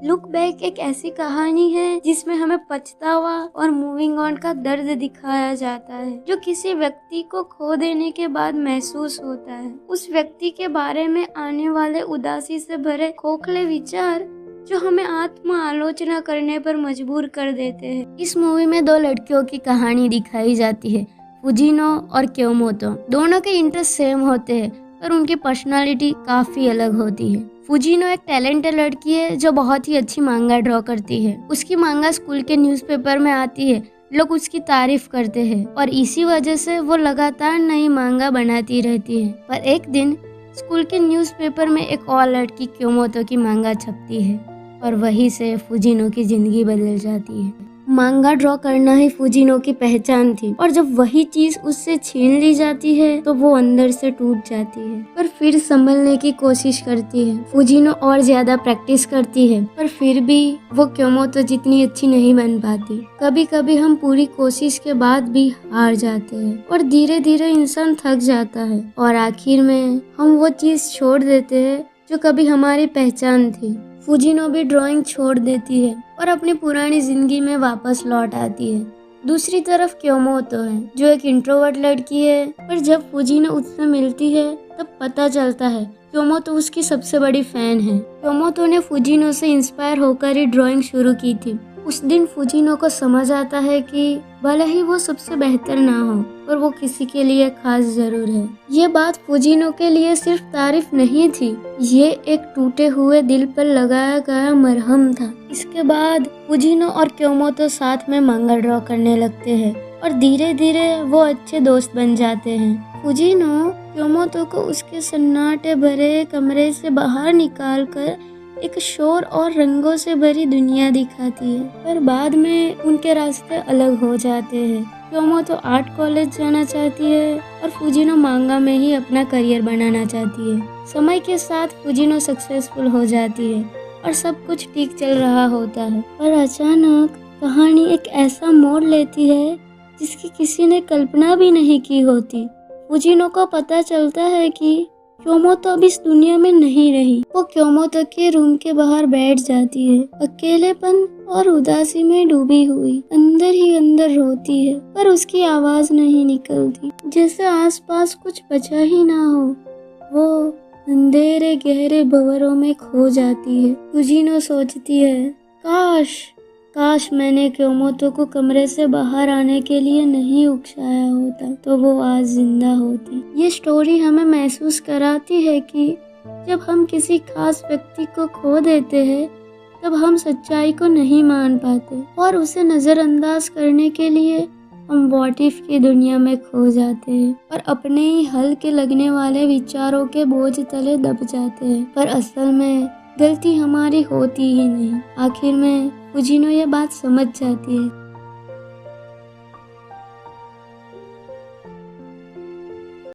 Look back एक ऐसी कहानी है जिसमें हमें पछतावा और मूविंग ऑन का दर्द दिखाया जाता है जो किसी व्यक्ति को खो देने के बाद महसूस होता है। उस व्यक्ति के बारे में आने वाले उदासी से भरे खोखले विचार जो हमें आत्म आलोचना करने पर मजबूर कर देते हैं। इस मूवी में दो लड़कियों की कहानी दिखाई जाती है, फुजिनो और क्योमोतो। दोनों के इंटरेस्ट सेम होते हैं पर उनकी पर्सनालिटी काफी अलग होती है। फुजिनो एक टैलेंटेड लड़की है जो बहुत ही अच्छी मांगा ड्रॉ करती है। उसकी मांगा स्कूल के न्यूज़पेपर में आती है, लोग उसकी तारीफ करते हैं और इसी वजह से वो लगातार नई मांगा बनाती रहती है। पर एक दिन स्कूल के न्यूज़पेपर में एक और लड़की क्योमोतो की मांगा छपती है और वहीं से फुजिनो की जिंदगी बदल जाती है। मांगा ड्रॉ करना ही फुजिनो की पहचान थी और जब वही चीज उससे छीन ली जाती है तो वो अंदर से टूट जाती है, पर फिर संभलने की कोशिश करती है। फुजिनो और ज्यादा प्रैक्टिस करती है पर फिर भी वो क्योमोतो जितनी अच्छी नहीं बन पाती। कभी कभी हम पूरी कोशिश के बाद भी हार जाते हैं और धीरे धीरे इंसान थक जाता है और आखिर में हम वो चीज छोड़ देते हैं जो कभी हमारी पहचान थी। फुजिनो भी ड्राइंग छोड़ देती है और अपनी पुरानी जिंदगी में वापस लौट आती है। दूसरी तरफ क्योमोतो है जो एक इंट्रोवर्ट लड़की है, पर जब फुजिनो उससे मिलती है तब पता चलता है क्योमोतो उसकी सबसे बड़ी फैन है। क्योमोतो ने फुजिनो से इंस्पायर होकर ही ड्राइंग शुरू की थी। उस दिन फुजिनो को समझ आता है कि भले ही वो सबसे बेहतर ना हो पर वो किसी के लिए खास जरूर है। ये बात फुजिनो के लिए सिर्फ तारीफ नहीं थी, ये एक टूटे हुए दिल पर लगाया गया मरहम था। इसके बाद फुजिनो और क्योमोतो साथ में मांगा ड्रॉ करने लगते हैं और धीरे धीरे वो अच्छे दोस्त बन जाते हैं। फुजिनो क्योमोतो को उसके सन्नाटे भरे कमरे से बाहर निकाल कर एक शोर और रंगों से भरी दुनिया दिखाती है, पर बाद में उनके रास्ते अलग हो जाते हैं। क्योमोतो आर्ट कॉलेज जाना चाहती है और फुजिनो मांगा में ही अपना करियर बनाना चाहती है। समय के साथ फुजिनो सक्सेसफुल हो जाती है और सब कुछ ठीक चल रहा होता है, पर अचानक कहानी एक ऐसा मोड़ लेती है जिसकी किसी ने कल्पना भी नहीं की होती। फुजिनो को पता चलता है कि क्योमोतो अब इस दुनिया में नहीं रही। वो क्योमोतो के रूम के बाहर बैठ जाती है, अकेलेपन और उदासी में डूबी हुई, अंदर ही अंदर रोती है पर उसकी आवाज नहीं निकलती, जैसे आसपास कुछ बचा ही ना हो। वो अंधेरे गहरे भंवरों में खो जाती है। फुजिनो सोचती है काश मैंने क्योमोतो को कमरे से बाहर आने के लिए नहीं उकसाया होता तो वो आज जिंदा होती। ये स्टोरी हमें महसूस कराती है कि जब हम किसी खास व्यक्ति को खो देते हैं तब हम सच्चाई को नहीं मान पाते और उसे नजरअंदाज करने के लिए हम व्हाट इफ की दुनिया में खो जाते हैं और अपने ही हल्के लगने वाले विचारों के बोझ तले दब जाते हैं, पर असल में गलती हमारी होती ही नहीं। आखिर में फुजिनो ये बात समझ जाती है